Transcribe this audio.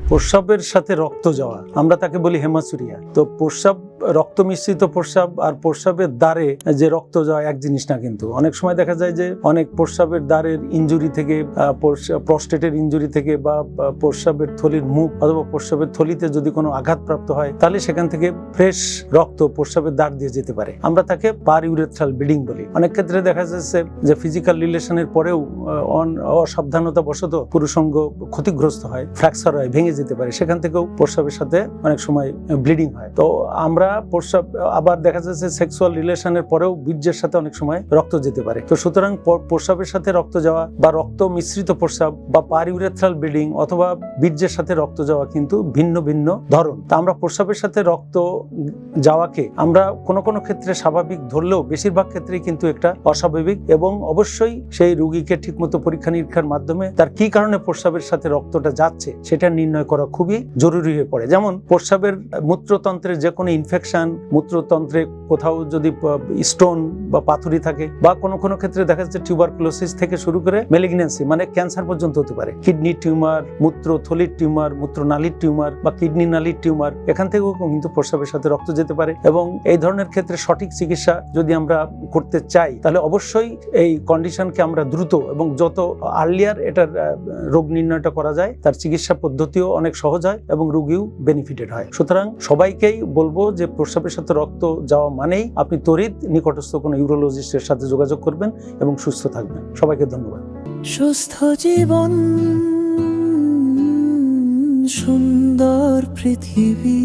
প্রস্রাবের সাথে রক্ত যাওয়া, আমরা তাকে বলি হেমাচুরিয়া। তো প্রস্রাব, রক্ত মিশ্রিত প্রস্রাব আর প্রস্রাবের দ্বারে যে রক্ত যাওয়া এক জিনিস না। কিন্তু অনেক সময় দেখা যায় যে অনেক প্রস্রাবের দ্বারের ইনজুরি থেকে, প্রস্টেটের ইনজুরি থেকে বা প্রস্রাবের থলির মুখ অথবা প্রস্রাবের থলিতে যদি কোনো আঘাতপ্রাপ্ত হয়, তাহলে সেখান থেকে ফ্রেশ রক্ত প্রস্রাবের দ্বার দিয়ে যেতে পারে। আমরা তাকে পার ইউরেথ্রাল ব্লিডিং বলি। অনেক ক্ষেত্রে দেখা যাচ্ছে যে ফিজিক্যাল রিলেশনের পরেও অসাবধানতা বশত পুরুষাঙ্গ ক্ষতিগ্রস্ত হয়, ফ্র্যাকচার হয়, ভেঙে যেতে পারে, সেখান থেকেও প্রস্রাবের সাথে অনেক সময় ব্লিডিং হয়। তো আমরা প্রস্রাব, আবার দেখা যাচ্ছে সেক্সুয়াল রিলেশনের পরেও বীর্যের সাথে অনেক সময় রক্ত যেতে পারে। তো সুতরাং প্রস্রাবের সাথে রক্ত যাওয়া বা রক্ত মিশ্রিত প্রস্রাব বা পার ইউরেথ্রাল ব্লিডিং অথবা বীর্যের সাথে রক্ত যাওয়া কিন্তু ভিন্ন ভিন্ন ধরন। তা আমরা প্রস্রাবের সাথে রক্ত যাওয়াকে আমরা কোনো কোনো ক্ষেত্রে স্বাভাবিক ধরলেও বেশিরভাগ ক্ষেত্রেই কিন্তু একটা অস্বাভাবিক, এবং অবশ্যই সেই রোগীকে ঠিকমতো পরীক্ষা নিরীক্ষার মাধ্যমে তার কি কারণে প্রস্রাবের সাথে রক্তটা যাচ্ছে সেটা নির্ণয় করা খুবই জরুরি হয়ে পড়ে। যেমন প্রস্রাবের মূত্রতন্ত্রের যে কোনো ইনফেকশন, মূত্রতন্ত্রে কোথাও যদি স্টোন বা পাথুরি থাকে, বা কোনো কোনো ক্ষেত্রে দেখা যাচ্ছে টিউবারকুলোসিস থেকে শুরু করে ম্যালিগন্যান্সি মানে ক্যান্সার পর্যন্ত হতে পারে, কিডনি টিউমার, মূত্রথলির টিউমার, মূত্রনালীর টিউমার বা কিডনি নালীর টিউমার, এখান থেকেও কিন্তু প্রস্রাবের সাথে রক্ত যেতে পারে। এবং এই ধরনের ক্ষেত্রে সঠিক চিকিৎসা যদি আমরা করতে চাই, তাহলে অবশ্যই এই কন্ডিশনকে আমরা দ্রুত এবং যত আর্লিয়ার এটার রোগ নির্ণয়টা করা যায়, তার চিকিৎসা পদ্ধতিও অনেক সহজ হয় এবং রোগীও বেনিফিটেড হয়। সুতরাং সবাইকেই বলবো যে প্রস্রাবের সাথে রক্ত যাওয়া মানেই আপনি তড়িৎ নিকটস্থ কোনো ইউরোলজিস্টের সাথে যোগাযোগ করবেন এবং সুস্থ থাকবেন। সবাইকে ধন্যবাদ। সুস্থ জীবন, সুন্দর পৃথিবী।